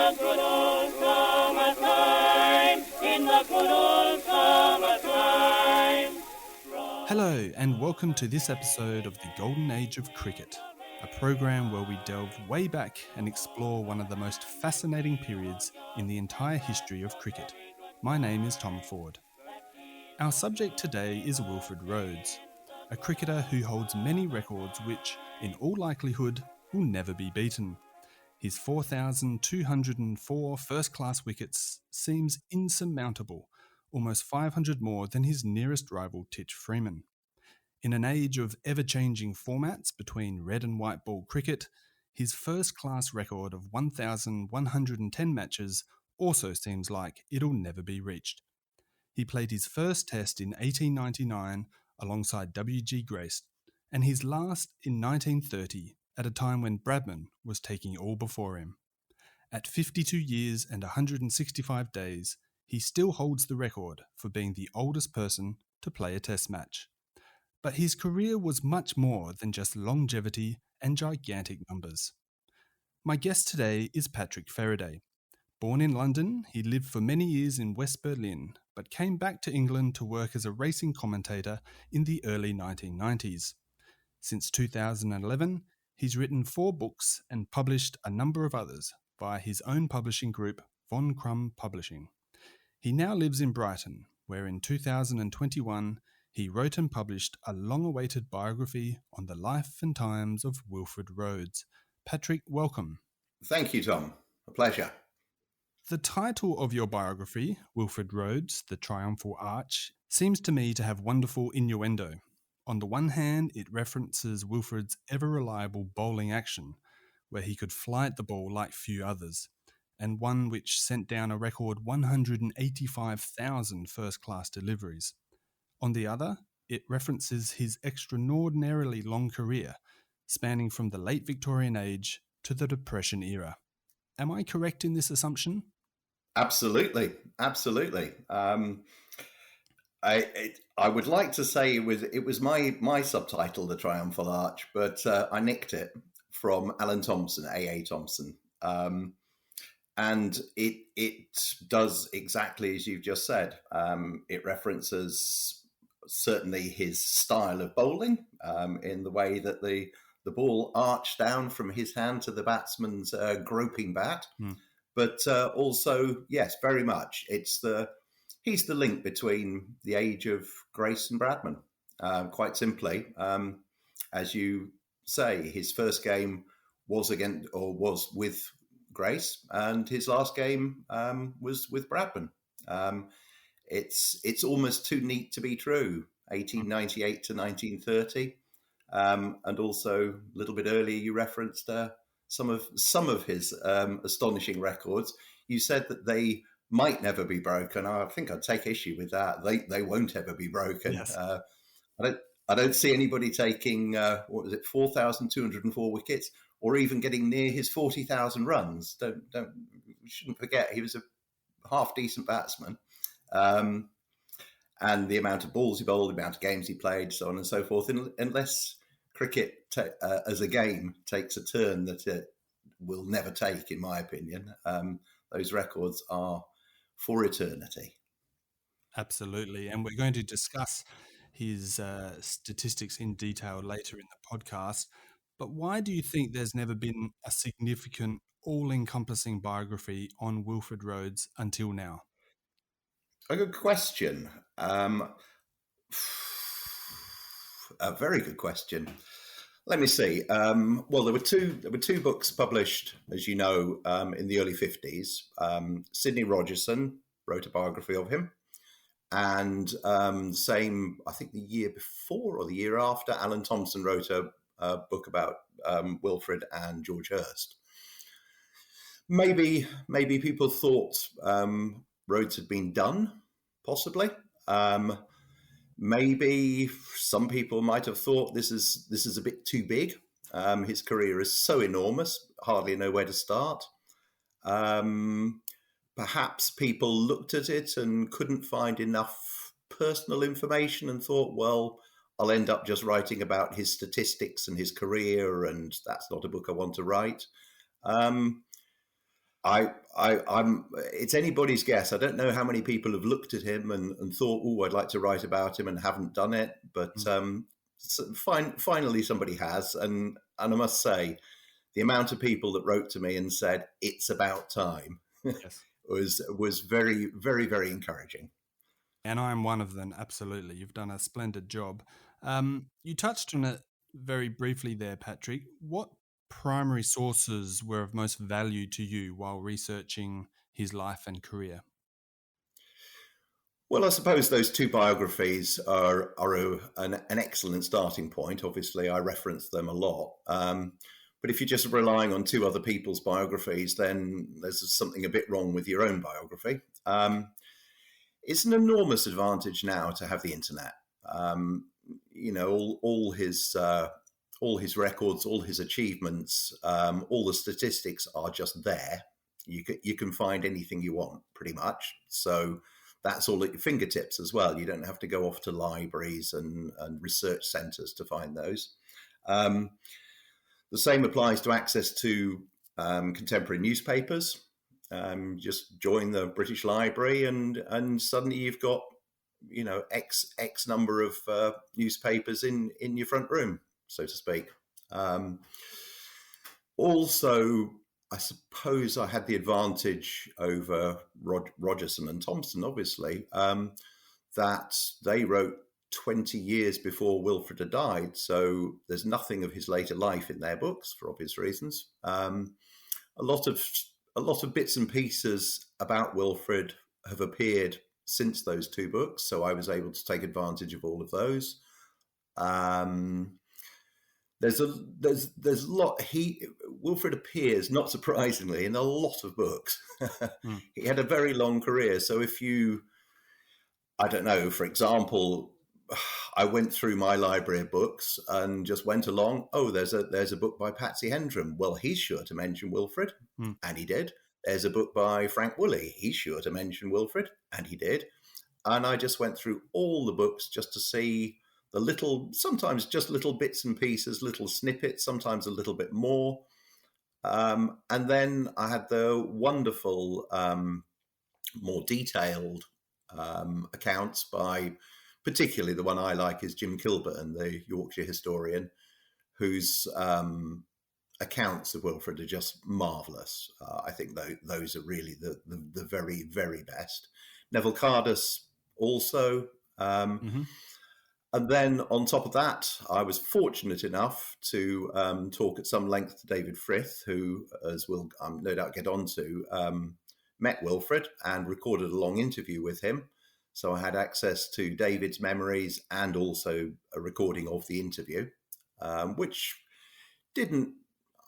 the good old summertime, in the good old summertime. Hello and welcome to this episode of the Golden Age of Cricket, a program where we delve way back and explore one of the most fascinating periods in the entire history of cricket. My name is Tom Ford. Our subject today is Wilfred Rhodes, a cricketer who holds many records which, in all likelihood, will never be beaten. His 4,204 first-class wickets seems insurmountable, almost 500 more than his nearest rival Titch Freeman. In an age of ever-changing formats between red and white ball cricket, his first-class record of 1,110 matches also seems like it'll never be reached. He played his first test in 1899 alongside W.G. Grace, and his last in 1930 at a time when Bradman was taking all before him. At 52 years and 165 days, he still holds the record for being the oldest person to play a test match. But his career was much more than just longevity and gigantic numbers. My guest today is Patrick Ferriday. Born in London, he lived for many years in West Berlin, but came back to England to work as a racing commentator in the early 1990s. Since 2011, he's written 4 books and published a number of others via his own publishing group, Von Crum Publishing. He now lives in Brighton, where in 2021 he wrote and published a long-awaited biography on the life and times of Wilfred Rhodes. Patrick, welcome. Thank you, Tom. A pleasure. The title of your biography, Wilfred Rhodes, The Triumphal Arch, seems to me to have wonderful innuendo. On the one hand, it references Wilfred's ever-reliable bowling action, where he could flight the ball like few others, and one which sent down a record 185,000 first-class deliveries. On the other, it references his extraordinarily long career, spanning from the late Victorian age to the Depression era. Am I correct in this assumption? Absolutely. I would like to say it was my subtitle, The Triumphal Arch, but I nicked it from Alan Thompson, A.A. Thompson. And it does exactly as you've just said. It references certainly his style of bowling in the way that the ball arched down from his hand to the batsman's groping bat. But also, yes, very much. He's the link between the age of Grace and Bradman. Quite simply, as you say, his first game was with Grace, and his last game was with Bradman. It's almost too neat to be true. 1898 to 1930, and also a little bit earlier you referenced some of his astonishing records. You said that they might never be broken. I think I'd take issue with that. They won't ever be broken. Yes. I don't see anybody taking 4,204 wickets, or even getting near his 40,000 runs. We shouldn't forget he was a half decent batsman. And the amount of balls he bowled, the amount of games he played, so on and so forth. Unless cricket as a game takes a turn that it will never take, in my opinion, those records are for eternity. Absolutely. And we're going to discuss his statistics in detail later in the podcast. But why do you think there's never been a significant, all-encompassing biography on Wilfred Rhodes until now? A good question. A very good question. Let me see. Well, there were two books published, as you know, in the early 50s. Sidney Rogerson wrote a biography of him, and same, I think, the year before or the year after, Alan Thompson wrote a book about Wilfred and George Hurst. Maybe people thought Rhodes had been done, possibly. Maybe some people might have thought this is a bit too big. His career is so enormous, hardly know where to start. Perhaps people looked at it and couldn't find enough personal information and thought, well, I'll end up just writing about his statistics and his career, and that's not a book I want to write. I I'm. It's anybody's guess. I don't know how many people have looked at him and thought, "Oh, I'd like to write about him," and haven't done it. But finally, somebody has, and I must say, the amount of people that wrote to me and said it's about time Yes. was very, very, very encouraging. And I am one of them, absolutely. You've done a splendid job. You touched on it very briefly there, Patrick. What primary sources were of most value to you while researching his life and career? Well, I suppose those two biographies are an excellent starting point. Obviously, I reference them a lot. But if you're just relying on two other people's biographies, then there's something a bit wrong with your own biography. It's an enormous advantage now to have the internet. All his records, all his achievements, all the statistics are just there. You can find anything you want, pretty much. So that's all at your fingertips as well. You don't have to go off to libraries and research centres to find those. The same applies to access to contemporary newspapers. Just join the British Library, and suddenly you've got X number of newspapers in your front room, so to speak. Also, I suppose I had the advantage over Rogerson and Thompson, obviously, that they wrote 20 years before Wilfred had died. So there's nothing of his later life in their books for obvious reasons. A lot of bits and pieces about Wilfred have appeared since those two books, so I was able to take advantage of all of those. There's a lot. Wilfred appears, not surprisingly, in a lot of books. He had a very long career. So if you, I don't know, for example, I went through my library of books and just went along. Oh, there's a book by Patsy Hendren. Well, he's sure to mention Wilfred, and he did. There's a book by Frank Woolley. He's sure to mention Wilfred, and he did. And I just went through all the books just to see the sometimes just little bits and pieces, little snippets, sometimes a little bit more. And then I had the wonderful, more detailed accounts by, particularly the one I like is Jim Kilburn, the Yorkshire historian, whose accounts of Wilfred are just marvellous. I think those are really the very, very best. Neville Cardus also. And then on top of that, I was fortunate enough to talk at some length to David Frith, who, as we'll no doubt get onto, met Wilfred and recorded a long interview with him. So I had access to David's memories and also a recording of the interview, which didn't,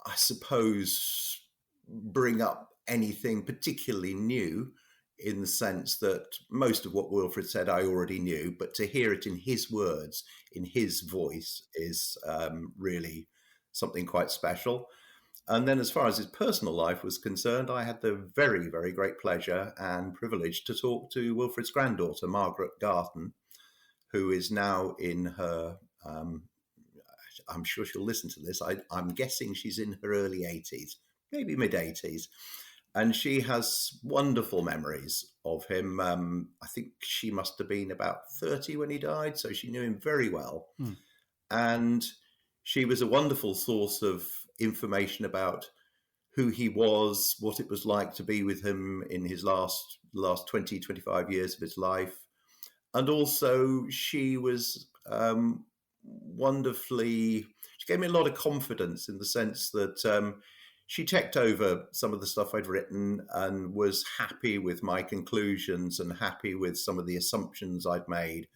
I suppose, bring up anything particularly new, in the sense that most of what Wilfred said I already knew, but to hear it in his words, in his voice, is really something quite special. And then as far as his personal life was concerned, I had the very, very great pleasure and privilege to talk to Wilfred's granddaughter, Margaret Garton, who is now in her, I'm sure she'll listen to this, I'm guessing she's in her early 80s, maybe mid-80s. And she has wonderful memories of him. I think she must have been about 30 when he died, so she knew him very well. And she was a wonderful source of information about who he was, what it was like to be with him in his last 20, 25 years of his life. And also she was wonderfully, she gave me a lot of confidence in the sense that she checked over some of the stuff I'd written and was happy with my conclusions and happy with some of the assumptions I'd made.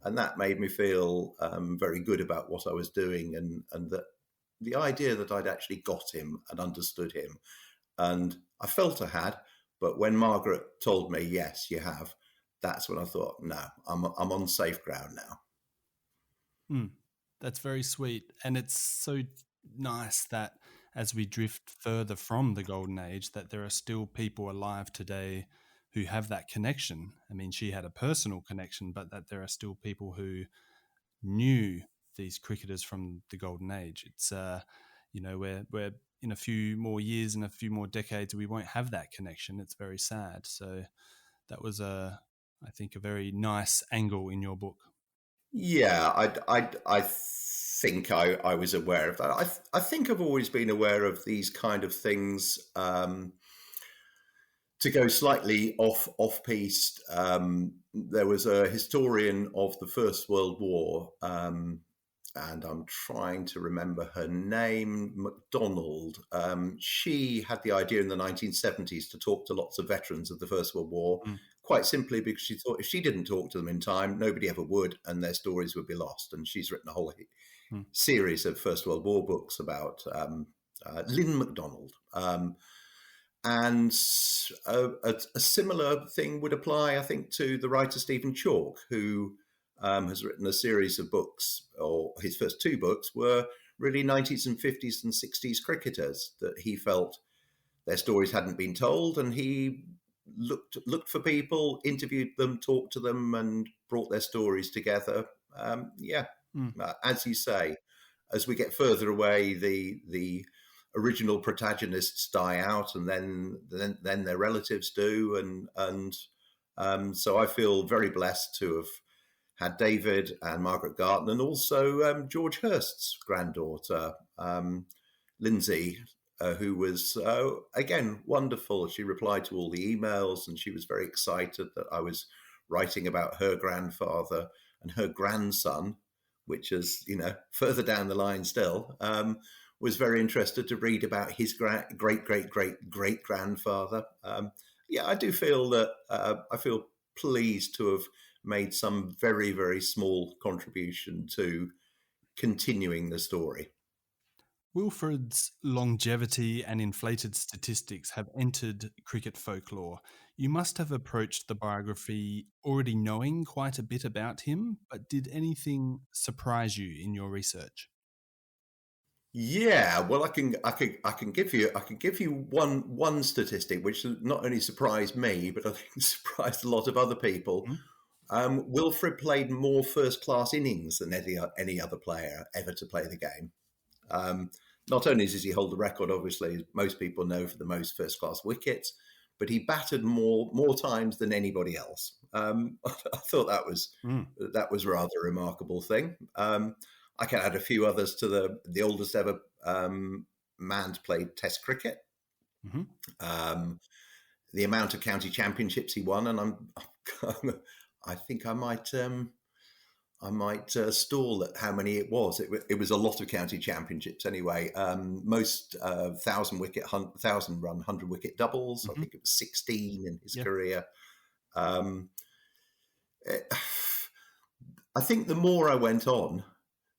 And that made me feel very good about what I was doing, and that the idea that I'd actually got him and understood him. And I felt I had, but when Margaret told me, yes, you have, that's when I thought, no, I'm on safe ground now. That's very sweet. And it's so nice that as we drift further from the golden age, that there are still people alive today who have that connection. I mean, she had a personal connection, but that there are still people who knew these cricketers from the golden age. It's, we're in a few more years and a few more decades, we won't have that connection. It's very sad. So that was I think, a very nice angle in your book. Yeah, I think I was aware of that. I think I've always been aware of these kind of things. To go slightly off piste, there was a historian of the First World War, and I'm trying to remember her name, MacDonald. She had the idea in the 1970s to talk to lots of veterans of the First World War, quite simply because she thought if she didn't talk to them in time, nobody ever would, and their stories would be lost. And she's written a whole series of First World War books about Lynn MacDonald. And a similar thing would apply, I think, to the writer Stephen Chalke, who has written a series of books, or his first two books were really 90s and 50s and 60s cricketers that he felt their stories hadn't been told, and he looked for people, interviewed them, talked to them, and brought their stories together. As you say, as we get further away, the original protagonists die out, and then their relatives do, and so I feel very blessed to have had David and Margaret Garton, and also George Hurst's granddaughter, Lindsay, who was again wonderful. She replied to all the emails, and she was very excited that I was writing about her grandfather and her grandson, which is further down the line still. Was very interested to read about his great grandfather. I do feel that I feel pleased to have made some very, very small contribution to continuing the story. Wilfred's longevity and inflated statistics have entered cricket folklore. You must have approached the biography already knowing quite a bit about him, but did anything surprise you in your research? Yeah, well, I can give you one statistic which not only surprised me, but I think surprised a lot of other people. Wilfred played more first-class innings than any other player ever to play the game. Not only does he hold the record, obviously, as most people know, for the most first-class wickets, but he batted more times than anybody else. I thought that was rather a remarkable thing. I can add a few others to the oldest ever man to play Test cricket. The amount of county championships he won, and I think I might stall at how many it was. It was a lot of county championships anyway. Most 1,000-run, 100-wicket doubles. I think it was 16 in his career. I think the more I went on,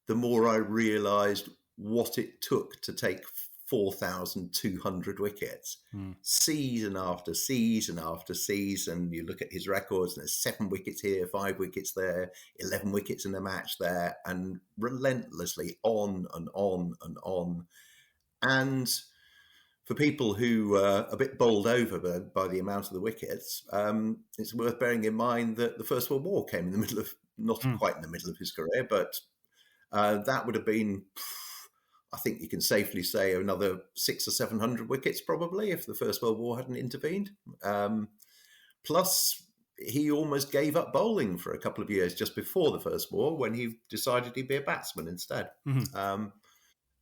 the more I realised what it took to take 4,200 wickets. Season after season after season, you look at his records, and there's 7 wickets here, 5 wickets there, 11 wickets in a match there, and relentlessly on and on and on. And for people who are a bit bowled over by the amount of the wickets, it's worth bearing in mind that the First World War came in the middle of, not quite in the middle of his career, but that would have been, I think you can safely say, another 600 or 700 wickets probably if the First World War hadn't intervened. Plus, he almost gave up bowling for a couple of years just before the First War when he decided he'd be a batsman instead.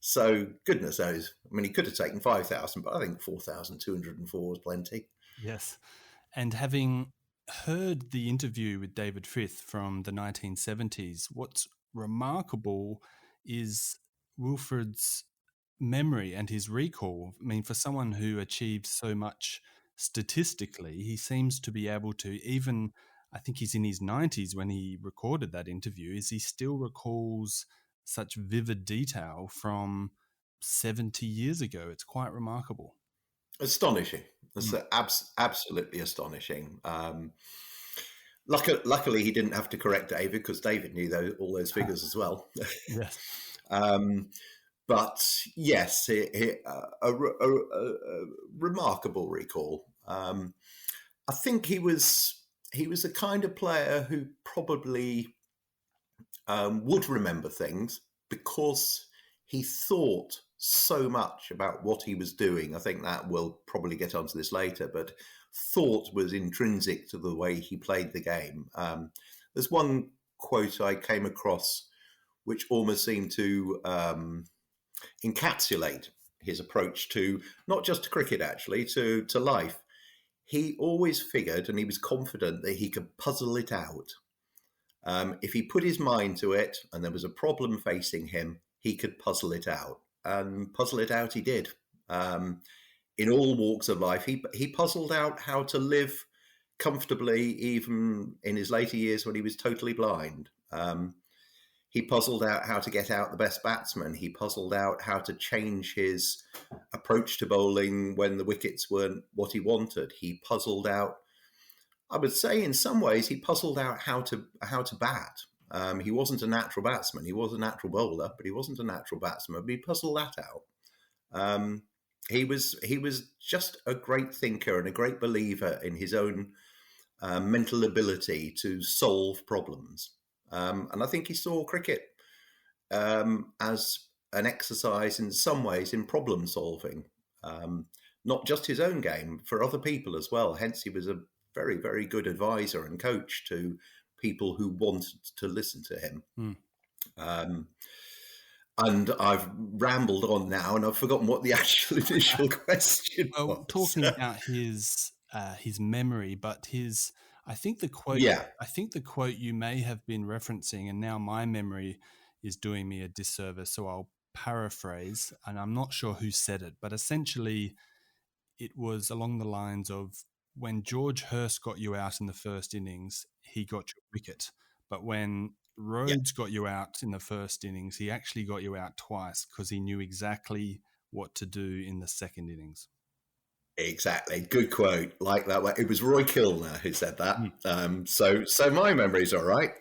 So goodness knows. I mean, he could have taken 5,000, but I think 4,204 was plenty. Yes. And having heard the interview with David Frith from the 1970s, what's remarkable is Wilfred's memory and his recall. I mean, for someone who achieved so much statistically, he seems to be able to, even, I think he's in his 90s when he recorded that interview, is he still recalls such vivid detail from 70 years ago. It's quite remarkable. Astonishing. That's absolutely astonishing. Luckily, he didn't have to correct David because David knew all those figures as well. Yes. But yes, a remarkable recall. I think he was the kind of player who probably would remember things because he thought so much about what he was doing. I think that we'll probably get onto this later, but thought was intrinsic to the way he played the game. There's one quote I came across which almost seemed to encapsulate his approach to not just to cricket, actually, to life. He always figured, and he was confident, that he could puzzle it out. If he put his mind to it and there was a problem facing him, he could puzzle it out. And puzzle it out he did. In all walks of life, he puzzled out how to live comfortably, even in his later years when he was totally blind. He puzzled out how to get out the best batsman. He puzzled out how to change his approach to bowling when the wickets weren't what he wanted. He puzzled out, I would say in some ways, he puzzled out how to bat. He wasn't a natural batsman. He was a natural bowler, but he wasn't a natural batsman. But he puzzled that out. He was just a great thinker and a great believer in his own mental ability to solve problems. And I think he saw cricket as an exercise in some ways in problem solving, not just his own game, for other people as well. Hence, he was a very, very good advisor and coach to people who wanted to listen to him. And I've rambled on now, and I've forgotten what the actual initial question was. Talking about his memory, but I think the quote. Yeah. I think the quote you may have been referencing, and now my memory is doing me a disservice, so I'll paraphrase, and I'm not sure who said it, but essentially it was along the lines of, when George Hurst got you out in the first innings, he got your wicket. But when Rhodes got you out in the first innings, he actually got you out twice because he knew exactly what to do in the second innings. Exactly. Good quote. Like that one. It was Roy Kilner who said that. So my memory's all right.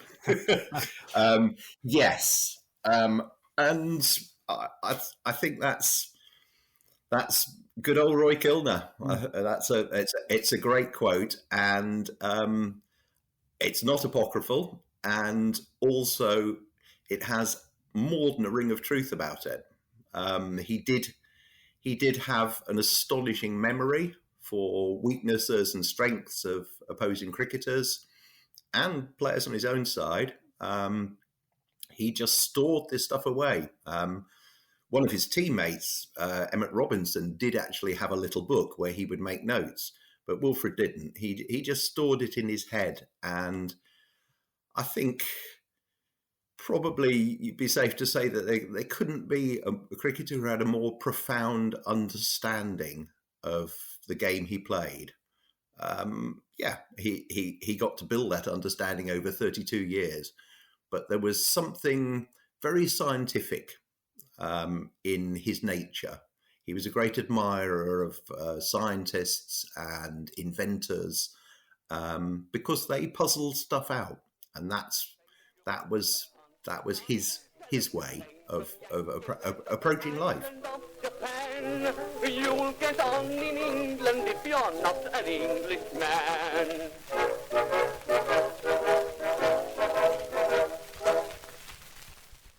Yes. And I think that's good old Roy Kilner. It's a great quote, and it's not apocryphal, and also it has more than a ring of truth about it. He did have an astonishing memory for weaknesses and strengths of opposing cricketers and players on his own side. He just stored this stuff away. One of his teammates, Emmett Robinson, did actually have a little book where he would make notes, but Wilfred didn't. He just stored it in his head. And I think probably you'd be safe to say that there couldn't be a cricketer who had a more profound understanding of the game he played. He got to build that understanding over 32 years, but there was something very scientific in his nature. He was a great admirer of scientists and inventors because they puzzled stuff out, and that was his way of approaching life. You'll get on in England if you're not an Englishman.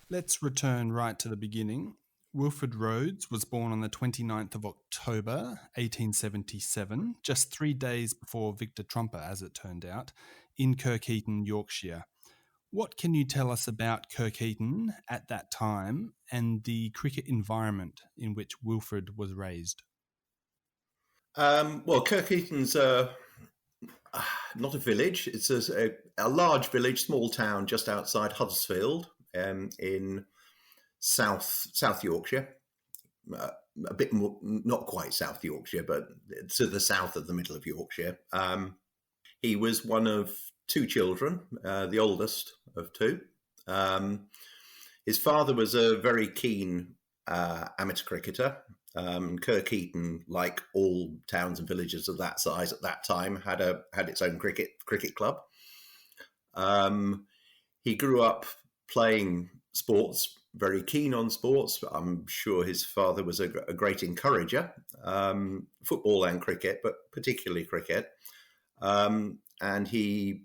Let's return right to the beginning. Wilfred Rhodes was born on the 29th of October, 1877, just 3 days before Victor Trumper, as it turned out, in Kirkeaton, Yorkshire. What can you tell us about Kirkeaton at that time and the cricket environment in which Wilfred was raised? Well, Kirkeaton's not a village. It's a large village, small town just outside Huddersfield in South Yorkshire. A bit more, not quite South Yorkshire, but to the south of the middle of Yorkshire. He was one of two children, the oldest of two. His father was a very keen amateur cricketer. Kirkeaton, like all towns and villages of that size at that time, had its own cricket club. He grew up playing sports, very keen on sports. I'm sure his father was a great encourager, football and cricket, but particularly cricket. And he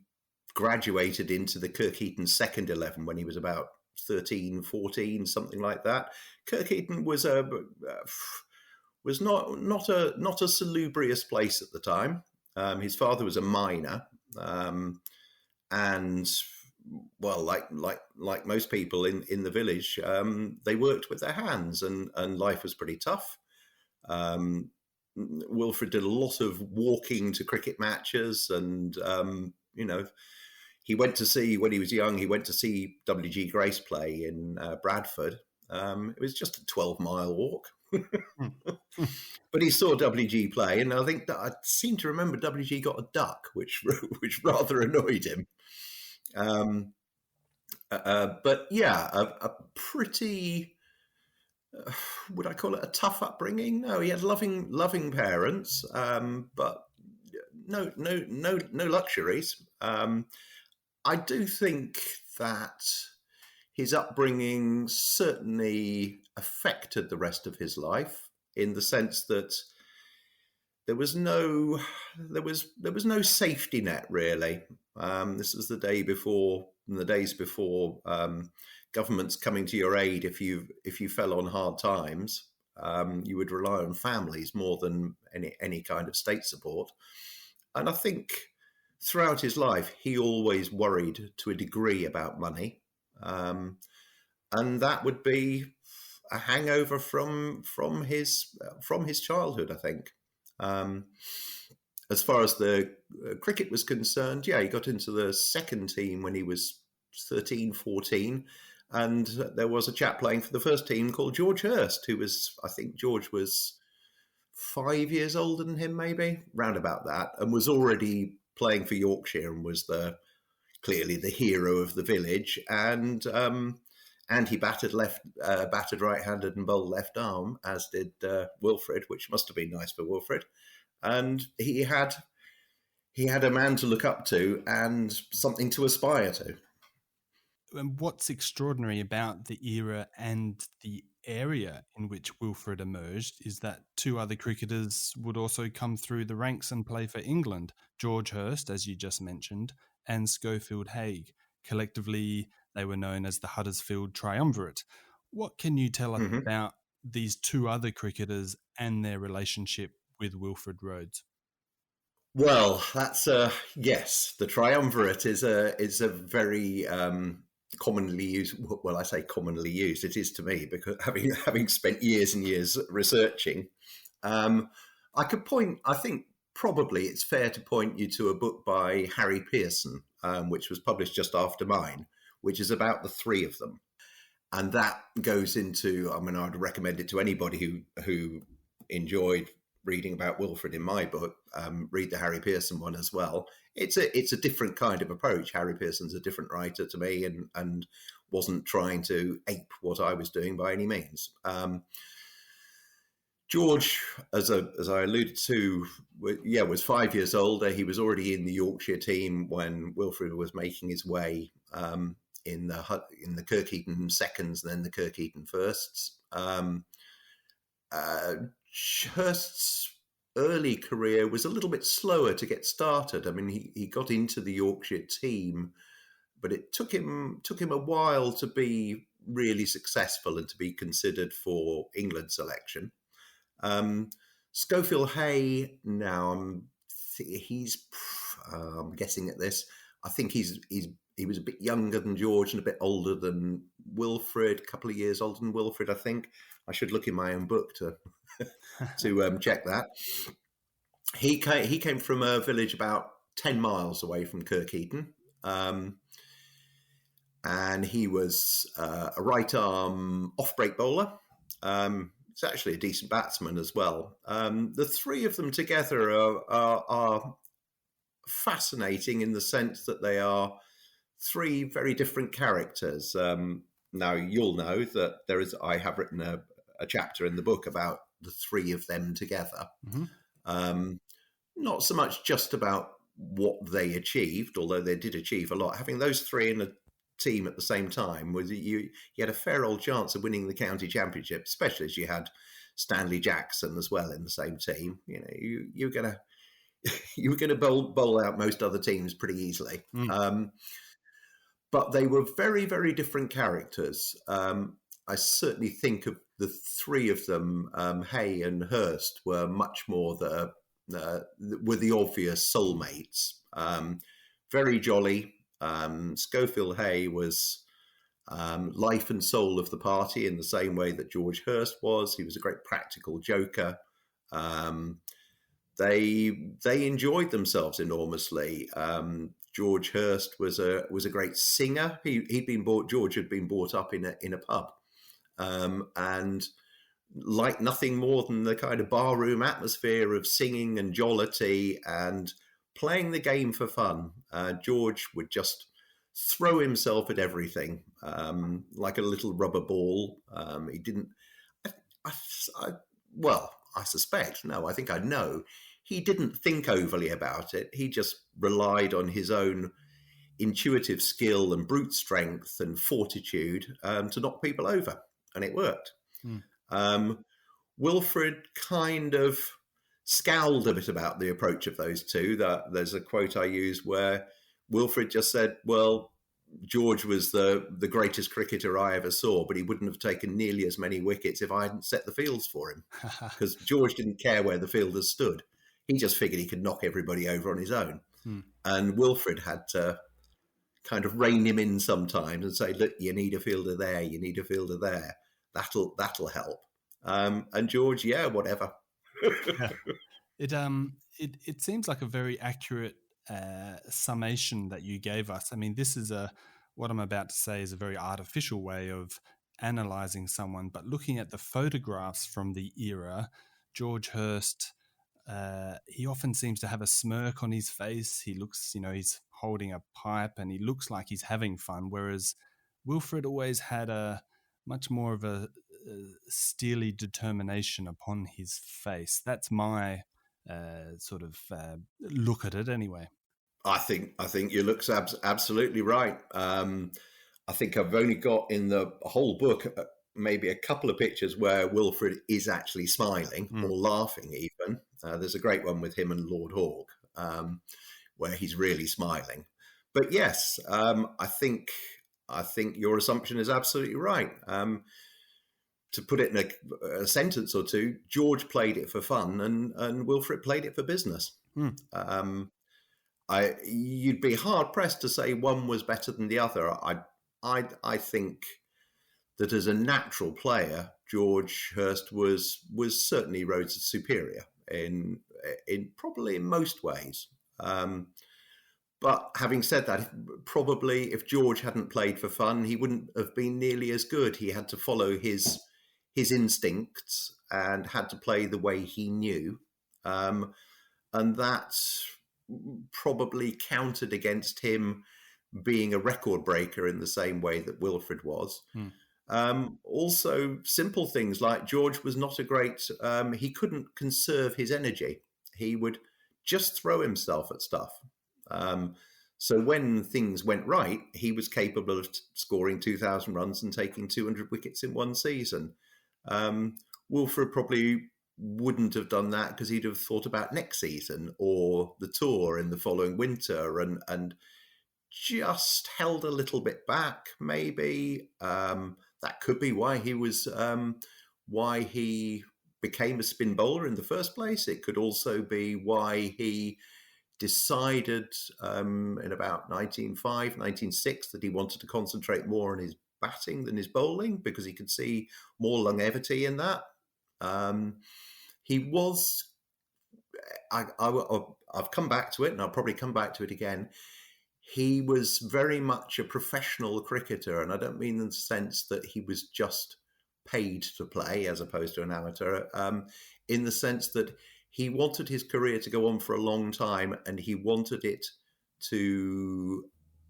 graduated into the Kirkeaton second 11 when he was about 13, 14, something like that. Kirkeaton was not a salubrious place at the time. His father was a miner, and well, like most people in the village, they worked with their hands, and life was pretty tough. Wilfred did a lot of walking to cricket matches, and he went to see, when he was young, he went to see W.G. Grace play in Bradford. It was just a 12-mile walk. But he saw WG play, and I think that I seem to remember WG got a duck, which rather annoyed him. But yeah, a pretty, would I call it a tough upbringing? No, he had loving parents, but no luxuries. I do think that his upbringing certainly affected the rest of his life, in the sense that there was no safety net, really. This was the days before governments coming to your aid if you fell on hard times. You would rely on families more than any kind of state support. And I think throughout his life, he always worried to a degree about money. And that would be a hangover from his childhood, I think. As far as the cricket was concerned, yeah, he got into the second team when he was 13, 14. And there was a chap playing for the first team called George Hurst, I think George was 5 years older than him, maybe, round about that, and was already playing for Yorkshire and was clearly the hero of the village. And he batted right-handed and bowled left arm, as did Wilfred, which must have been nice for Wilfred. And he had a man to look up to and something to aspire to. And what's extraordinary about the era and the area in which Wilfred emerged is that two other cricketers would also come through the ranks and play for England, George Hurst, as you just mentioned, and Schofield Haig. Collectively, they were known as the Huddersfield Triumvirate. What can you tell us about these two other cricketers and their relationship with Wilfred Rhodes? Well, that's yes. The Triumvirate is a very commonly used. Well, I say commonly used. It is to me, because having spent years and years researching, I think probably it's fair to point you to a book by Harry Pearson, which was published just after mine, which is about the three of them. And that goes into, I'd recommend it to anybody who enjoyed reading about Wilfred in my book. Read the Harry Pearson one as well. It's a different kind of approach. Harry Pearson's a different writer to me, and wasn't trying to ape what I was doing by any means. George, as I alluded to, was 5 years older. He was already in the Yorkshire team when Wilfred was making his way in the Kirkeaton seconds and then the Kirkeaton firsts. Hurst's early career was a little bit slower to get started. He got into the Yorkshire team, but it took him a while to be really successful and to be considered for England selection. Schofield Hay, now I'm guessing at this. I think he was a bit younger than George and a bit older than Wilfred, a couple of years older than Wilfred, I think. I should look in my own book to check that. He came from a village about 10 miles away from Kirkeaton, and he was a right-arm off-break bowler. He's actually a decent batsman as well. The three of them together are fascinating in the sense that they are three very different characters. Now, you'll know that I have written a chapter in the book about the three of them together. Not so much just about what they achieved, although they did achieve a lot. Having those three in a team at the same time, was you had a fair old chance of winning the county championship, especially as you had Stanley Jackson as well in the same team. You were gonna bowl out most other teams pretty easily. but they were very, very different characters. I certainly think of the three of them, Hay and Hurst, were much more were the obvious soulmates. Very jolly. Schofield Hay was life and soul of the party in the same way that George Hurst was. He was a great practical joker. They enjoyed themselves enormously. George Hurst was a great singer. George had been brought up in a pub, and liked nothing more than the kind of barroom atmosphere of singing and jollity and playing the game for fun. George would just throw himself at everything, like a little rubber ball. He didn't. I suspect. No, I think I know. He didn't think overly about it. He just relied on his own intuitive skill and brute strength and fortitude to knock people over, and it worked. Wilfred kind of scowled a bit about the approach of those two. There's a quote I use where Wilfred just said, well, George was the greatest cricketer I ever saw, but he wouldn't have taken nearly as many wickets if I hadn't set the fields for him. Because George didn't care where the fielders stood. He just figured he could knock everybody over on his own. And Wilfred had to kind of rein him in sometimes and say, look, you need a fielder there, you need a fielder there. That'll help. And George, yeah, whatever. It seems like a very accurate summation that you gave us. I mean, this is what I'm about to say is a very artificial way of analysing someone, but looking at the photographs from the era, George Hurst, he often seems to have a smirk on his face. He looks, he's holding a pipe and he looks like he's having fun, whereas Wilfred always had a much more of a steely determination upon his face. That's my sort of look at it anyway. I think your look's absolutely right. I think I've only got in the whole book maybe a couple of pictures where Wilfred is actually smiling or laughing even. There's a great one with him and Lord Hawke where he's really smiling. But yes, I think your assumption is absolutely right. To put it in a sentence or two, George played it for fun and Wilfred played it for business. You'd be hard pressed to say one was better than the other. I think that as a natural player, George Hurst was certainly Rhodes' superior in probably in most ways. But having said that, probably if George hadn't played for fun, he wouldn't have been nearly as good. He had to follow his instincts and had to play the way he knew. And that probably counted against him being a record breaker in the same way that Wilfred was. Also, simple things like George was not a great, he couldn't conserve his energy. He would just throw himself at stuff. So when things went right, he was capable of scoring 2,000 runs and taking 200 wickets in one season. Wilfred probably wouldn't have done that because he'd have thought about next season or the tour in the following winter and just held a little bit back, maybe. That could be why he became a spin bowler in the first place. It could also be why he decided in about 1905, 1906 that he wanted to concentrate more on his batting than his bowling because he could see more longevity in that. He was, I've come back to it and I'll probably come back to it again. He was very much a professional cricketer, and I don't mean in the sense that he was just paid to play as opposed to an amateur, in the sense that he wanted his career to go on for a long time and he wanted it to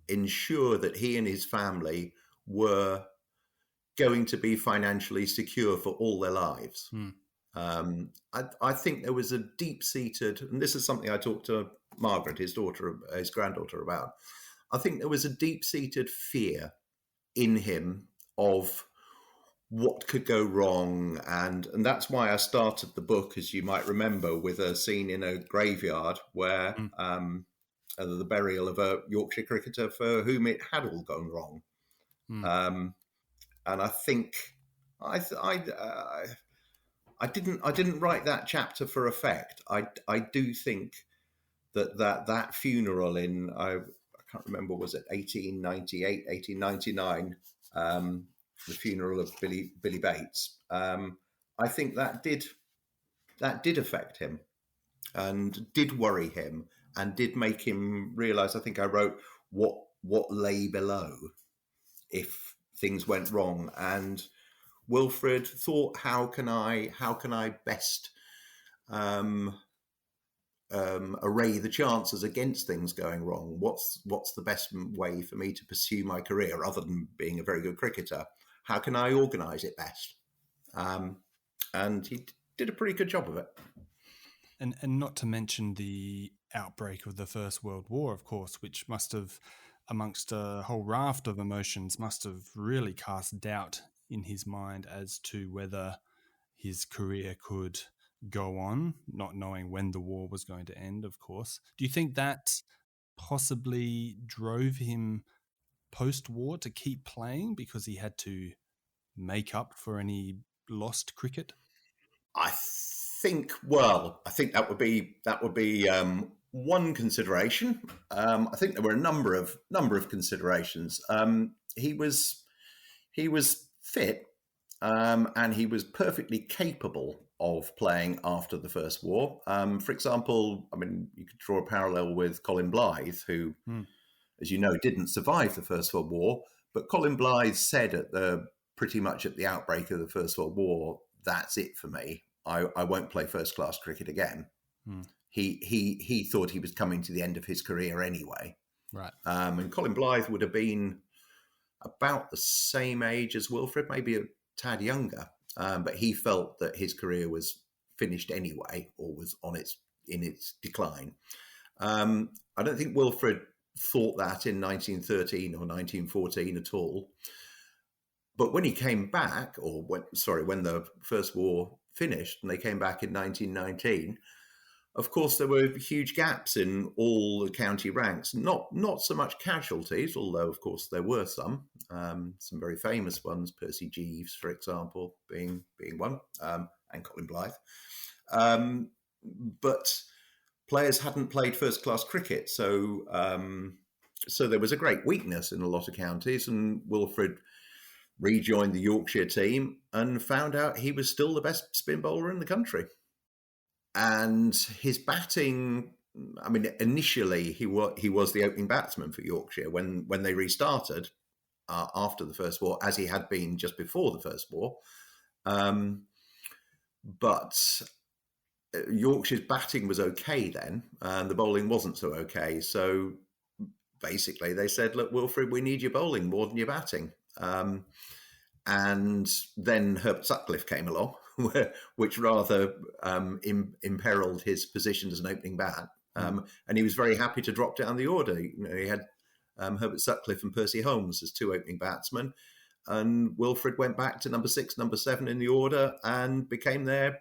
ensure that he and his family were going to be financially secure for all their lives. I think there was a deep-seated, and this is something I talked to Margaret, his granddaughter, about. I think there was a deep-seated fear in him of what could go wrong, and that's why I started the book, as you might remember, with a scene in a graveyard where the burial of a Yorkshire cricketer for whom it had all gone wrong. And I think I didn't write that chapter for effect. I do think that funeral in I can't remember, was it 1898, 1899, the funeral of Billy Bates. I think that did affect him and did worry him and did make him realise. I think I wrote what lay below if things went wrong, and Wilfred thought, how can I best array the chances against things going wrong? What's the best way for me to pursue my career other than being a very good cricketer? How can I organise it best? And he did a pretty good job of it. And not to mention the outbreak of the First World War, of course, which must have, amongst a whole raft of emotions, must have really cast doubt in his mind as to whether his career could go on, not knowing when the war was going to end, of course. Do you think that possibly drove him post-war to keep playing because he had to make up for any lost cricket? I think that would be one consideration. I think there were a number of considerations. He was fit, and he was perfectly capable of playing after the First War. For example, I mean, you could draw a parallel with Colin Blythe, who, as you know, didn't survive the First World War. But Colin Blythe said pretty much at the outbreak of the First World War, "That's it for me. I won't play first-class cricket again." He thought he was coming to the end of his career anyway. Right. And Colin Blythe would have been about the same age as Wilfred, maybe a tad younger. But he felt that his career was finished anyway, or was in its decline. I don't think Wilfred thought that in 1913 or 1914 at all. But when he came back, when the First War finished and they came back in 1919, of course there were huge gaps in all the county ranks. Not so much casualties, although of course there were some very famous ones. Percy Jeeves, for example, being one, and Colin Blythe. But players hadn't played first-class cricket, so there was a great weakness in a lot of counties, and Wilfred rejoined the Yorkshire team and found out he was still the best spin bowler in the country. And his batting, I mean, initially he was the opening batsman for Yorkshire when they restarted after the First War, as he had been just before the First War. But Yorkshire's batting was okay then, and the bowling wasn't so okay. So basically they said, "Look, Wilfred, we need your bowling more than your batting." And then Herbert Sutcliffe came along, which rather imperiled his position as an opening bat. And he was very happy to drop down the order. He had Herbert Sutcliffe and Percy Holmes as two opening batsmen. And Wilfred went back to number 6, number 7 in the order and became their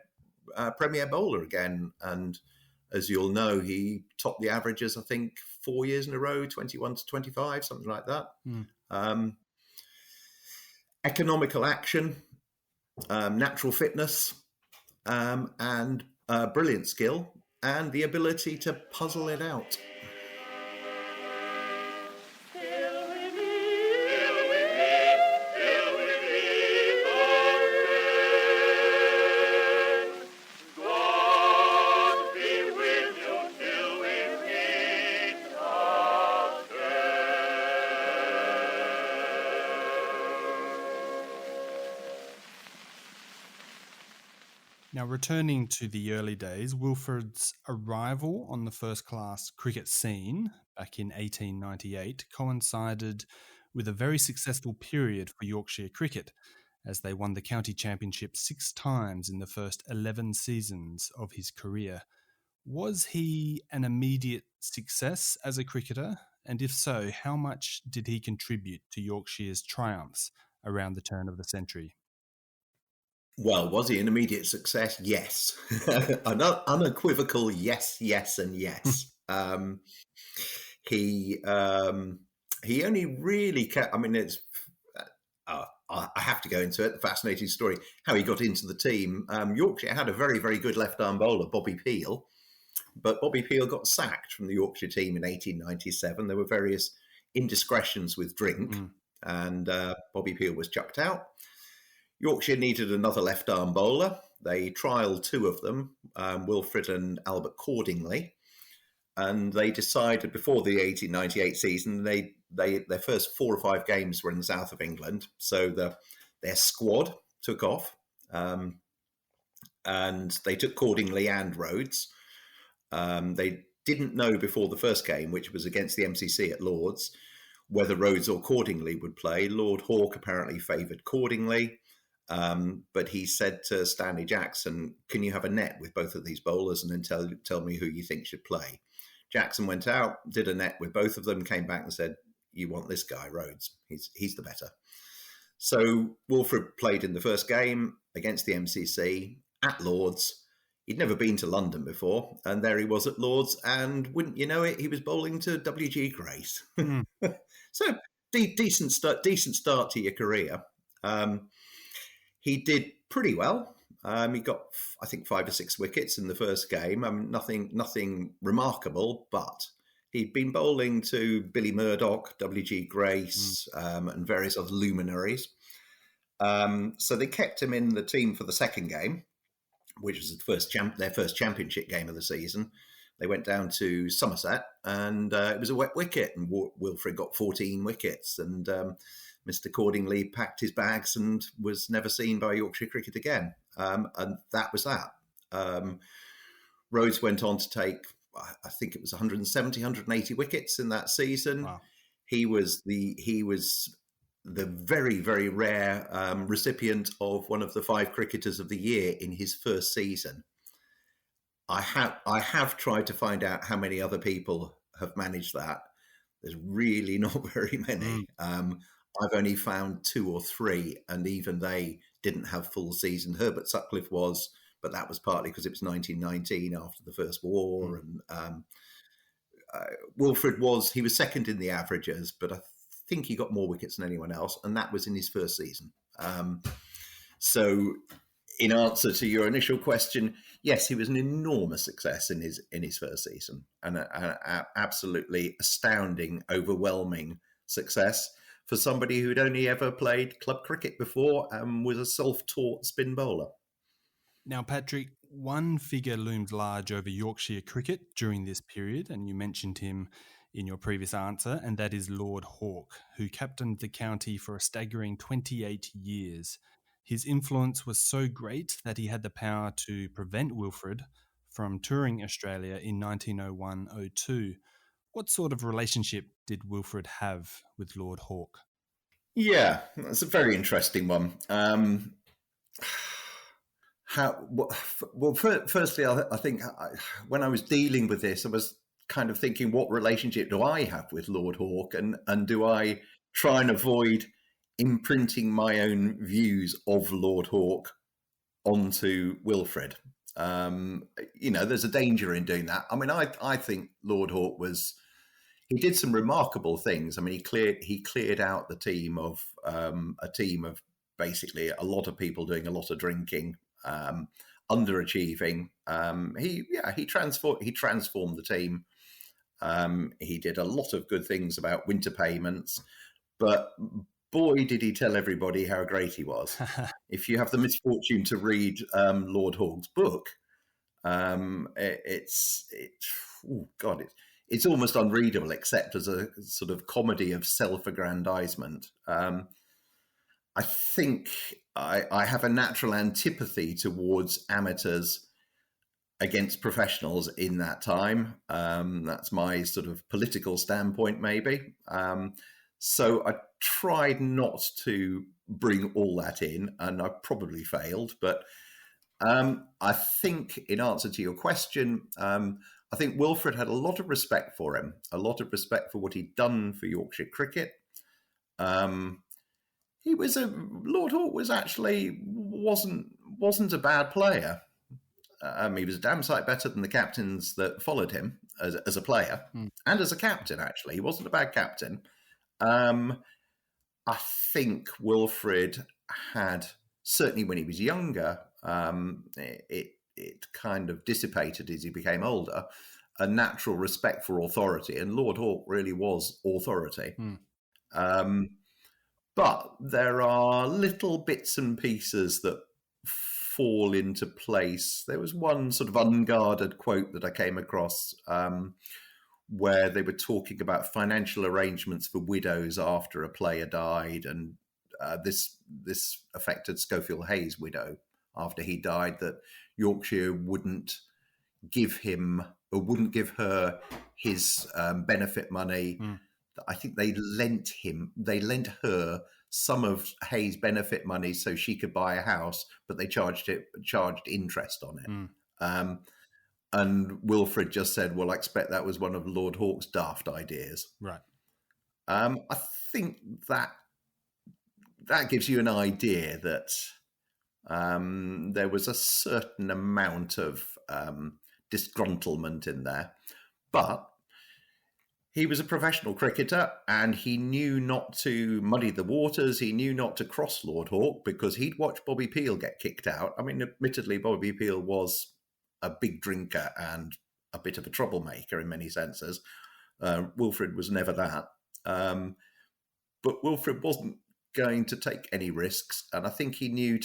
premier bowler again. And as you'll know, he topped the averages, I think, 4 years in a row, 21 to 25, something like that. Economical action, natural fitness, and brilliant skill, and the ability to puzzle it out. Now, returning to the early days, Wilfred's arrival on the first-class cricket scene back in 1898 coincided with a very successful period for Yorkshire cricket, as they won the county championship 6 times in the first 11 seasons of his career. Was he an immediate success as a cricketer? And if so, how much did he contribute to Yorkshire's triumphs around the turn of the century? Well, was he an immediate success? Yes. An unequivocal yes, yes, and yes. Um, he only really kept. I mean, it's. I have to go into it. The fascinating story how he got into the team. Yorkshire had a very, very good left-arm bowler, Bobby Peel, but Bobby Peel got sacked from the Yorkshire team in 1897. There were various indiscretions with drink, and Bobby Peel was chucked out. Yorkshire needed another left-arm bowler. They trialled two of them, Wilfred and Albert Cordingley, and they decided before the 1898 season, their first 4 or 5 games were in the south of England, so their squad took off, and they took Cordingley and Rhodes. They didn't know before the first game, which was against the MCC at Lord's, whether Rhodes or Cordingley would play. Lord Hawke apparently favoured Cordingley, but he said to Stanley Jackson, "Can you have a net with both of these bowlers and then tell me who you think should play?" Jackson went out, did a net with both of them, came back and said, "You want this guy, Rhodes. He's the better." So Wilfred played in the first game against the MCC at Lord's. He'd never been to London before, and there he was at Lord's, and wouldn't you know it, he was bowling to W.G. Grace. So decent start to your career. He did pretty well. He got, I think, 5 or 6 wickets in the first game. Nothing remarkable, but he'd been bowling to Billy Murdoch, W.G. Grace, and various other luminaries. So they kept him in the team for the second game, which was their first championship game of the season. They went down to Somerset, and it was a wet wicket, and Wilfred got 14 wickets, and Mr. Cordingley packed his bags and was never seen by Yorkshire cricket again. And that was that. Rhodes went on to take, I think it was 170, 180 wickets in that season. Wow. He was the very, very rare recipient of one of the 5 cricketers of the year in his first season. I have tried to find out how many other people have managed that. There's really not very many. I've only found 2 or 3, and even they didn't have full season. Herbert Sutcliffe was, but that was partly because it was 1919 after the First War. And Wilfred was second in the averages, but I think he got more wickets than anyone else, and that was in his first season. So in answer to your initial question, yes, he was an enormous success in his first season, and an absolutely astounding, overwhelming success for somebody who'd only ever played club cricket before and was a self-taught spin bowler. Now, Patrick, one figure loomed large over Yorkshire cricket during this period, and you mentioned him in your previous answer, and that is Lord Hawke, who captained the county for a staggering 28 years. His influence was so great that he had the power to prevent Wilfred from touring Australia in 1901-02. What sort of relationship did Wilfred have with Lord Hawke? Yeah, that's a very interesting one. Firstly, I think when I was dealing with this, I was kind of thinking, what relationship do I have with Lord Hawke, and do I try and avoid imprinting my own views of Lord Hawke onto Wilfred? There's a danger in doing that. I mean, I think Lord Hawke he did some remarkable things. I mean, he cleared out the team of a team of basically a lot of people doing a lot of drinking, underachieving. He transformed the team. He did a lot of good things about winter payments, but boy, did he tell everybody how great he was. If you have the misfortune to read Lord Hawke's book, it's almost unreadable, except as a sort of comedy of self-aggrandizement. I think I have a natural antipathy towards amateurs against professionals in that time. That's my sort of political standpoint, maybe. So I tried not to bring all that in, and I probably failed. But I think, in answer to your question, I think Wilfred had a lot of respect for him, a lot of respect for what he'd done for Yorkshire cricket. Lord Hawke wasn't a bad player. He was a damn sight better than the captains that followed him. as a player and as a captain. Actually, he wasn't a bad captain. I think Wilfred had, certainly when he was younger, it kind of dissipated as he became older, a natural respect for authority, and Lord Hawke really was authority. But there are little bits and pieces that fall into place. There was one sort of unguarded quote that I came across where they were talking about financial arrangements for widows after a player died, and this affected Schofield Hayes' widow after he died, that Yorkshire wouldn't give him or wouldn't give her his benefit money. I think they lent her some of Hayes' benefit money so she could buy a house, but they charged interest on it. And Wilfred just said, well, I expect that was one of Lord Hawke's daft ideas. Right. I think that gives you an idea that there was a certain amount of disgruntlement in there. But he was a professional cricketer and he knew not to muddy the waters. He knew not to cross Lord Hawke because he'd watched Bobby Peel get kicked out. I mean, admittedly, Bobby Peel was a big drinker and a bit of a troublemaker in many senses. Wilfred was never that. But Wilfred wasn't going to take any risks. And I think he knew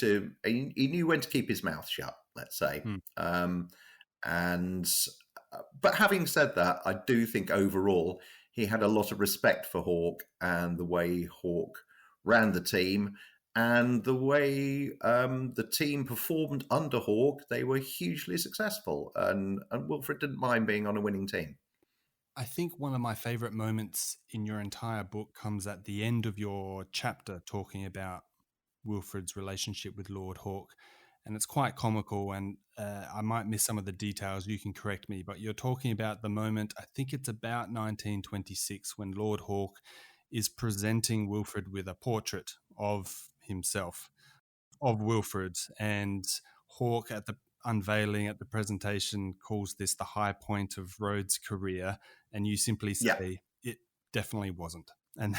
when to keep his mouth shut, let's say. But having said that, I do think overall he had a lot of respect for Hawke and the way Hawke ran the team and the way the team performed under Hawke. They were hugely successful, and Wilfred didn't mind being on a winning team. I think one of my favourite moments in your entire book comes at the end of your chapter talking about Wilfred's relationship with Lord Hawke. And it's quite comical, and I might miss some of the details. You can correct me, but you're talking about the moment, I think it's about 1926, when Lord Hawke is presenting Wilfred with a portrait of himself, of Wilfred, and Hawke at the unveiling, at the presentation, calls this the high point of Rhodes' career, and you simply say, it definitely wasn't. And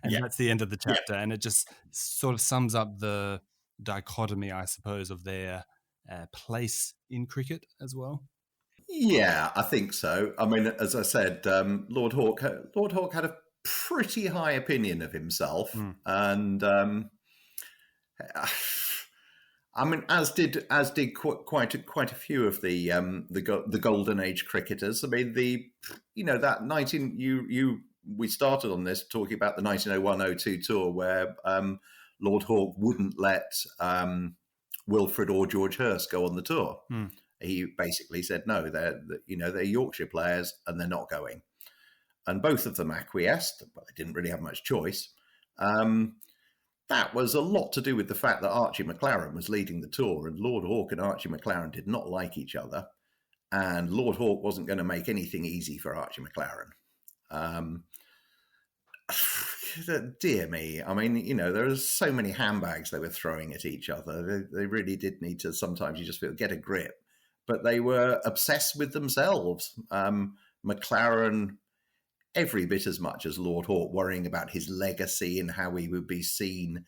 that's the end of the chapter, and it just sort of sums up the dichotomy, I suppose, of their place in cricket as well. Yeah, I think so. I mean, as I said, Lord Hawke had a pretty high opinion of himself, and I mean, as did quite a few of the golden age cricketers. I mean, we started on this talking about the 1901-02 tour where Lord Hawke wouldn't let Wilfred or George Hurst go on the tour. He basically said, no, they're Yorkshire players and they're not going. And both of them acquiesced, but they didn't really have much choice. That was a lot to do with the fact that Archie McLaren was leading the tour, and Lord Hawke and Archie McLaren did not like each other. And Lord Hawke wasn't going to make anything easy for Archie McLaren. Dear me. I mean, there are so many handbags they were throwing at each other. They really did need to, sometimes you just feel, get a grip. But they were obsessed with themselves. McLaren, every bit as much as Lord Hawke, worrying about his legacy and how he would be seen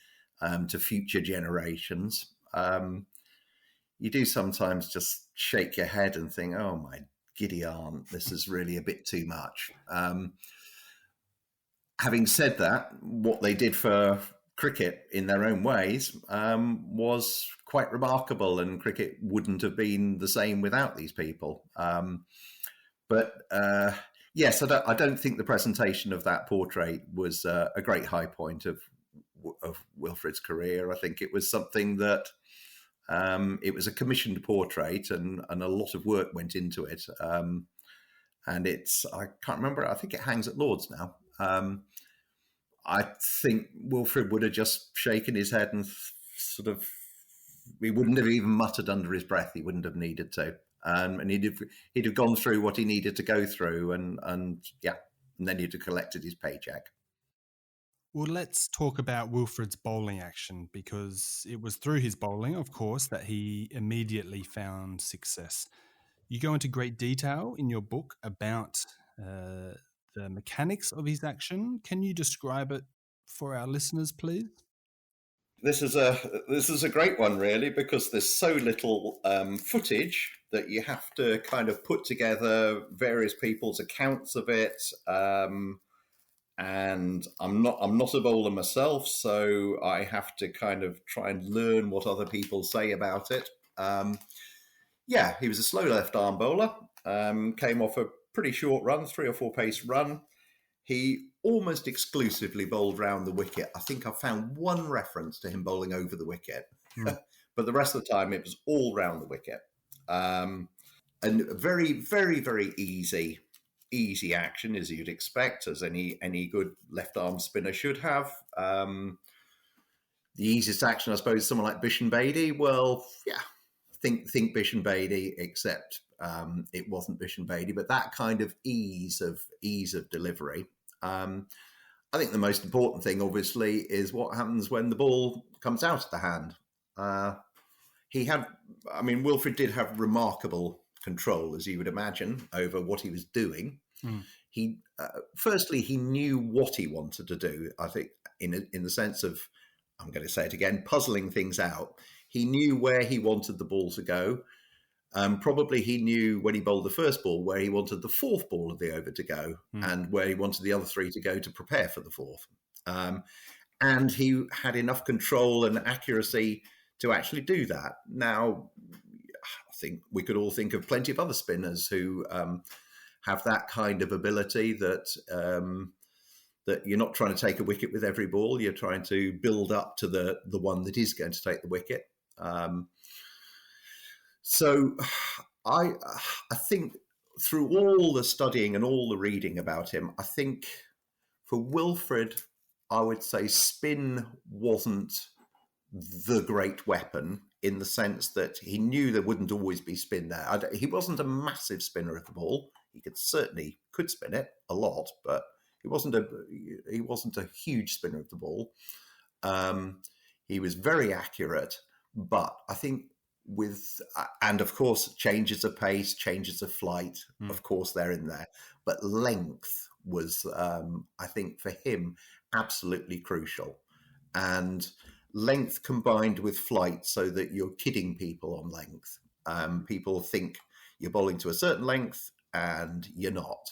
to future generations. You do sometimes just shake your head and think, oh, my giddy aunt, this is really a bit too much. Having said that, what they did for cricket in their own ways was quite remarkable, and cricket wouldn't have been the same without these people. Yes, I don't think the presentation of that portrait was a great high point of Wilfred's career. I think it was something that it was a commissioned portrait, and a lot of work went into it. And I can't remember, I think it hangs at Lord's now. I think Wilfred would have just shaken his head and he wouldn't have even muttered under his breath. He wouldn't have needed to. And he'd have gone through what he needed to go through, and then he'd have collected his paycheck. Well, let's talk about Wilfred's bowling action, because it was through his bowling, of course, that he immediately found success. You go into great detail in your book about the mechanics of his action. Can you describe it for our listeners, please? This is a great one, really, because there's so little footage that you have to kind of put together various people's accounts of it. And I'm not a bowler myself, so I have to kind of try and learn what other people say about it. Yeah, he was a slow left arm bowler. Came off a pretty short run, 3 or 4 pace run. He almost exclusively bowled round the wicket. I think I found one reference to him bowling over the wicket, but the rest of the time it was all round the wicket. And very, very, very easy action, as you'd expect, as any good left arm spinner should have. The easiest action, I suppose, someone like Bish and Beatty. Well, yeah, think Bish and Beatty, except it wasn't Bish and Beatty, but that kind of ease of delivery. I think the most important thing, obviously, is what happens when the ball comes out of the hand. Wilfred did have remarkable control, as you would imagine, over what he was doing. He firstly, he knew what he wanted to do. I think in the sense of, I'm going to say it again, puzzling things out. He knew where he wanted the ball to go. Probably he knew when he bowled the first ball where he wanted the fourth ball of the over to go and where he wanted the other 3 to go to prepare for the fourth. And he had enough control and accuracy to actually do that. Now, I think we could all think of plenty of other spinners who have that kind of ability, that you're not trying to take a wicket with every ball. You're trying to build up to the one that is going to take the wicket. So I think through all the studying and all the reading about him, I think for Wilfred, I would say spin wasn't the great weapon, in the sense that he knew there wouldn't always be spin there. He wasn't a massive spinner of the ball. He could spin it a lot, but he wasn't a huge spinner of the ball. He was very accurate, but I think and of course, changes of pace, changes of flight, of course, they're in there. But length was, I think, for him, absolutely crucial. And length combined with flight, so that you're kidding people on length. People think you're bowling to a certain length, and you're not.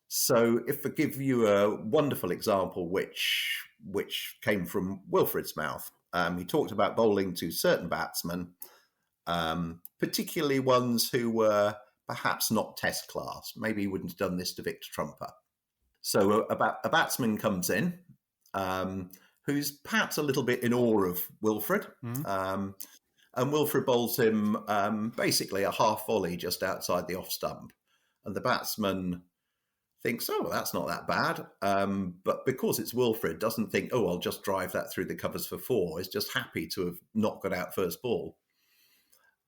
So if I give you a wonderful example, which came from Wilfred's mouth, he talked about bowling to certain batsmen, particularly ones who were perhaps not test class. Maybe he wouldn't have done this to Victor Trumper. So a batsman comes in, who's perhaps a little bit in awe of Wilfred, and Wilfred bowls him basically a half volley just outside the off stump. And the batsman thinks, oh, that's not that bad. But because it's Wilfred, doesn't think, oh, I'll just drive that through the covers for 4. Is just happy to have not got out first ball.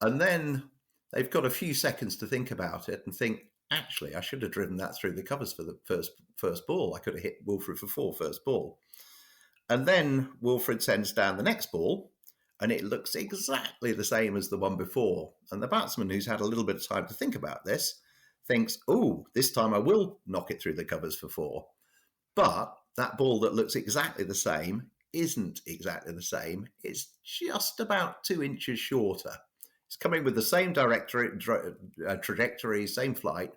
And then they've got a few seconds to think about it and think, actually, I should have driven that through the covers for the first ball. I could have hit Wilfred for 4 first ball. And then Wilfred sends down the next ball, and it looks exactly the same as the one before. And the batsman, who's had a little bit of time to think about this, thinks, oh, this time I will knock it through the covers for 4. But that ball that looks exactly the same isn't exactly the same. It's just about 2 inches shorter. It's coming with the same trajectory, same flight,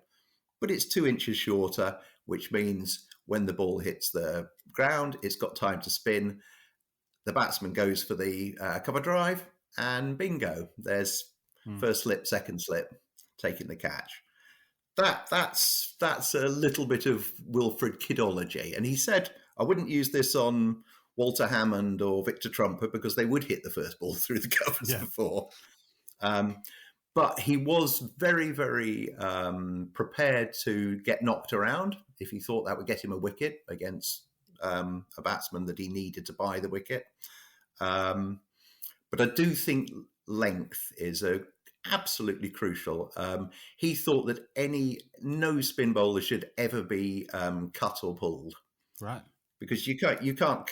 but it's 2 inches shorter, which means when the ball hits the ground, it's got time to spin. The batsman goes for the cover drive, and bingo, there's first slip, second slip, taking the catch. That's a little bit of Wilfred kidology. And he said, I wouldn't use this on Walter Hammond or Victor Trumper because they would hit the first ball through the covers before. But he was very, very prepared to get knocked around if he thought that would get him a wicket against a batsman that he needed to buy the wicket. But I do think length is absolutely crucial. He thought that no spin bowler should ever be cut or pulled, right? Because you can't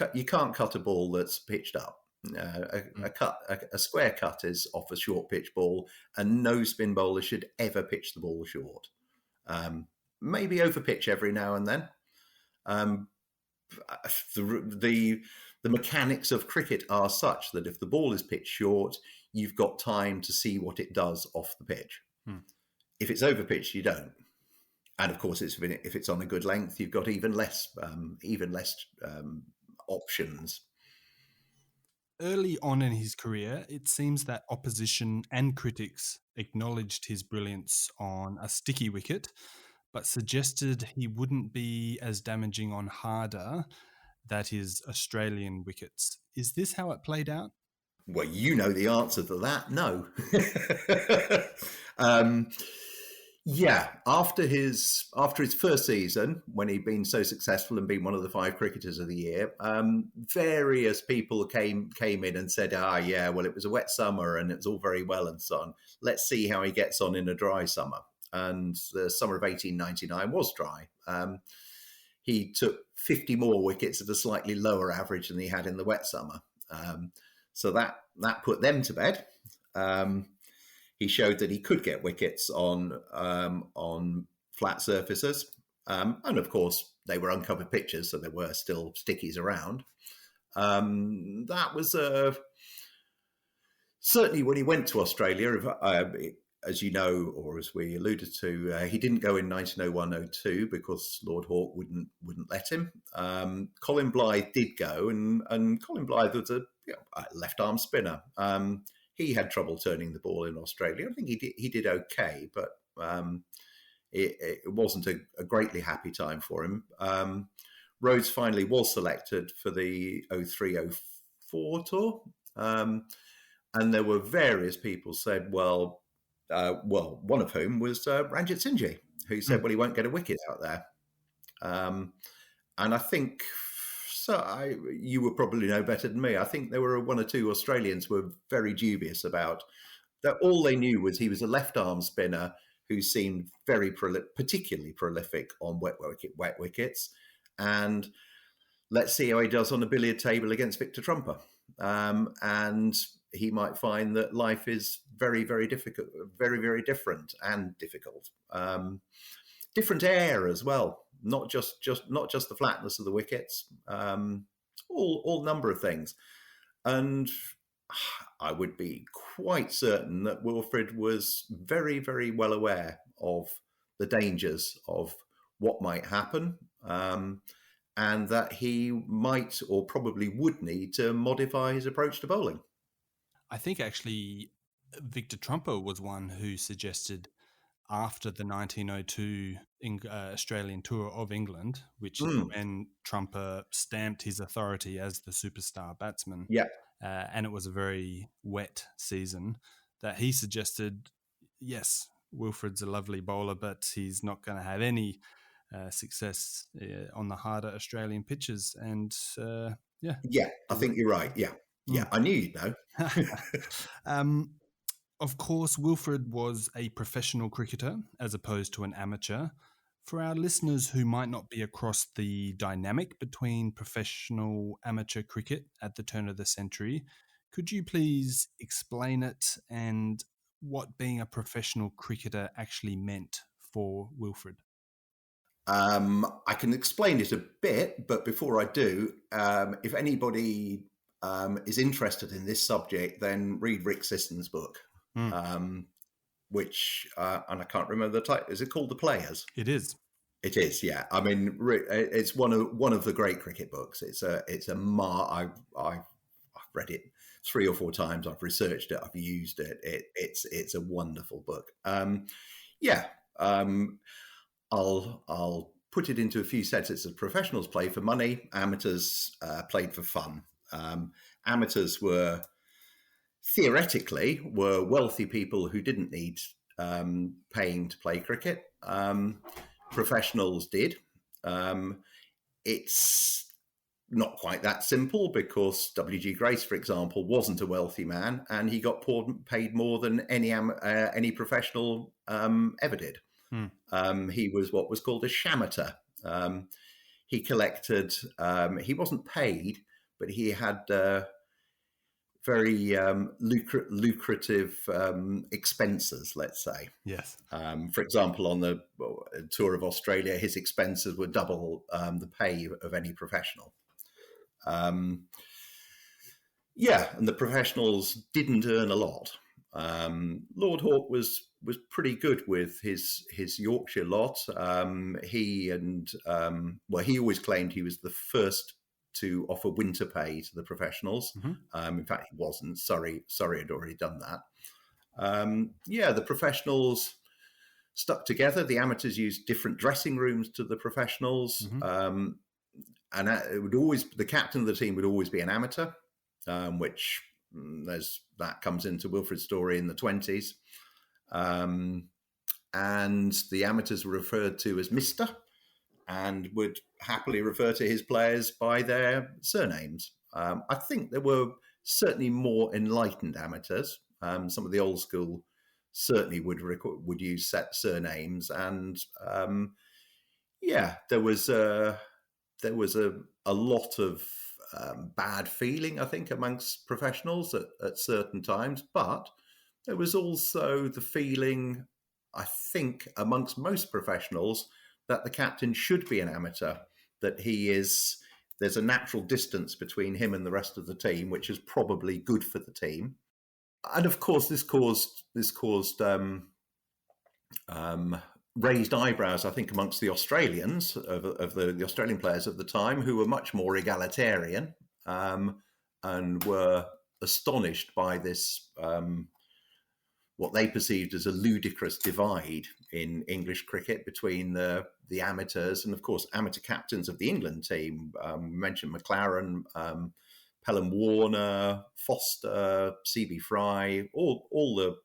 cut a ball that's pitched up. A square cut is off a short pitch ball, and no spin bowler should ever pitch the ball short. Maybe over pitch every now and then. The mechanics of cricket are such that if the ball is pitched short, you've got time to see what it does off the pitch. If it's over pitch, you don't. And of course, if it's on a good length, you've got even less options. Early on in his career, it seems that opposition and critics acknowledged his brilliance on a sticky wicket, but suggested he wouldn't be as damaging on harder, that is, Australian wickets. Is this how it played out? Well, you know the answer to that. No. Yeah, after his first season, when he'd been so successful and been one of the 5 cricketers of the year, various people came in and said, yeah, well, it was a wet summer and it was all very well and so on. Let's see how he gets on in a dry summer. And the summer of 1899 was dry. He took 50 more wickets at a slightly lower average than he had in the wet summer. So that put them to bed. He showed that he could get wickets on flat surfaces. And of course, they were uncovered pitches, so there were still stickies around. That was certainly when he went to Australia, as you know, or as we alluded to, he didn't go in 1901-02 because Lord Hawke wouldn't let him. Colin Blythe did go, and Colin Blythe was a left-arm spinner. He had trouble turning the ball in Australia. I think he did okay, but it wasn't a greatly happy time for him. Rhodes finally was selected for the 03-04 tour, and there were various people said, well, one of whom was Ranjit Singh, who said, well, he won't get a wicket out there. And I think... So you would probably know better than me. I think there were 1 or 2 Australians who were very dubious about that. All they knew was he was a left-arm spinner who seemed very particularly prolific on wet wickets. And let's see how he does on a billiard table against Victor Trumper. And he might find that life is very, very difficult, very, very different and difficult. Different air as well. Not just the flatness of the wickets, all number of things. And I would be quite certain that Wilfred was very, very well aware of the dangers of what might happen, and that he might or probably would need to modify his approach to bowling. I think actually Victor Trumper was one who suggested, after the 1902 Australian tour of England, which is when Trumper stamped his authority as the superstar batsman, and it was a very wet season, that he suggested, yes, Wilfred's a lovely bowler, but he's not going to have any success on the harder Australian pitches. And I think you're right. Yeah, I knew you'd know. Of course, Wilfred was a professional cricketer as opposed to an amateur. For our listeners who might not be across the dynamic between professional amateur cricket at the turn of the century, could you please explain it and what being a professional cricketer actually meant for Wilfred? I can explain it a bit, but before I do, if anybody is interested in this subject, then read Rick Sisson's book. Which and I can't remember the title. Is it called The Players? It is. It is. Yeah. I mean, it's one of the great cricket books. I've read it 3 or 4 times. I've researched it. I've used it. It's a wonderful book. I'll put it into a few sentences. Professionals play for money. Amateurs played for fun. Amateurs were theoretically wealthy people who didn't need paying to play cricket. Professionals did. It's not quite that simple because W.G. Grace, for example, wasn't a wealthy man, and he got paid more than any professional ever did. He was what was called a shamateur. He collected. He wasn't paid, but he had very lucrative expenses, let's say. Yes. For example, on the tour of Australia, his expenses were double the pay of any professional. And the professionals didn't earn a lot. Lord Hawke was pretty good with his Yorkshire lot. He always claimed he was the first to offer winter pay to the professionals. In fact, he wasn't. Surrey had already done that. The professionals stuck together. The amateurs used different dressing rooms to the professionals, and it would always, the captain of the team would always be an amateur, which that comes into Wilfred's story in the 20s. And the amateurs were referred to as Mr. and would happily refer to his players by their surnames. I think there were certainly more enlightened amateurs. Some of the old school certainly would use set surnames, and there was a lot of bad feeling, I think, amongst professionals at certain times, but there was also the feeling, I think, amongst most professionals that the captain should be an amateur, that there's a natural distance between him and the rest of the team, which is probably good for the team. And of course, this caused raised eyebrows, I think, amongst the Australians, of the Australian players of the time, who were much more egalitarian, and were astonished by this, what they perceived as a ludicrous divide in English cricket between the amateurs and, of course, amateur captains of the England team. We mentioned McLaren, Pelham Warner, Foster, C.B. Fry, all the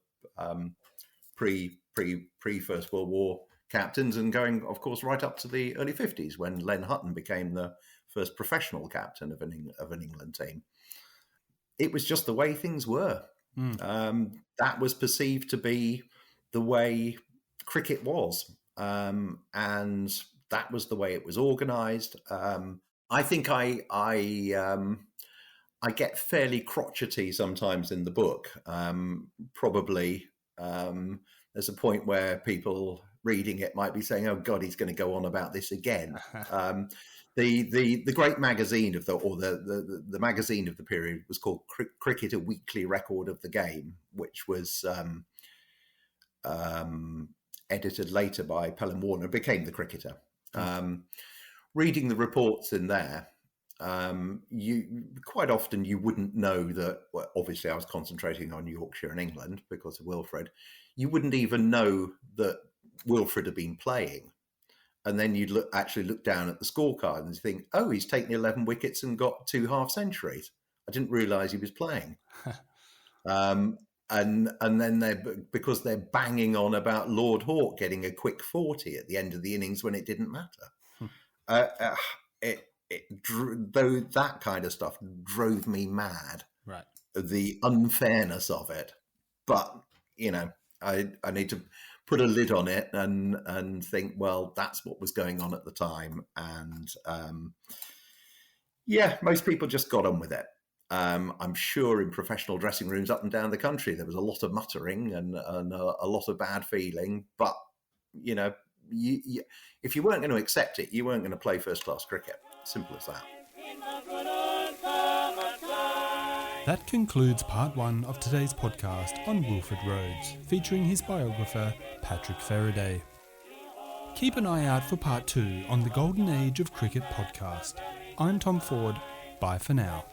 pre First World War captains, and going, of course, right up to the early 50s when Len Hutton became the first professional captain of an England team. It was just the way things were. That was perceived to be the way cricket was, and that was the way it was organised. I think I get fairly crotchety sometimes in the book. Probably there's a point where people reading it might be saying, "Oh God, he's going to go on about this again." The great magazine the magazine of the period was called Cricket: A Weekly Record of the Game, which was edited later by Pelham Warner, became the Cricketer. Reading the reports in there, you quite often you wouldn't know that. Well, obviously, I was concentrating on Yorkshire and England because of Wilfred. You wouldn't even know that Wilfred had been playing. And then you'd look down at the scorecard and think, oh, he's taken 11 wickets and got 2 half centuries. I didn't realise he was playing. And then because they're banging on about Lord Hawke getting a quick 40 at the end of the innings when it didn't matter. Though that kind of stuff drove me mad. Right. The unfairness of it. But, I need to put a lid on it and think, well, that's what was going on at the time. And most people just got on with it. I'm sure in professional dressing rooms up and down the country, there was a lot of muttering and a lot of bad feeling. But, if you weren't going to accept it, you weren't going to play first-class cricket. Simple as that. That concludes part 1 of today's podcast on Wilfred Rhodes, featuring his biographer, Patrick Ferriday. Keep an eye out for part 2 on the Golden Age of Cricket podcast. I'm Tom Ford. Bye for now.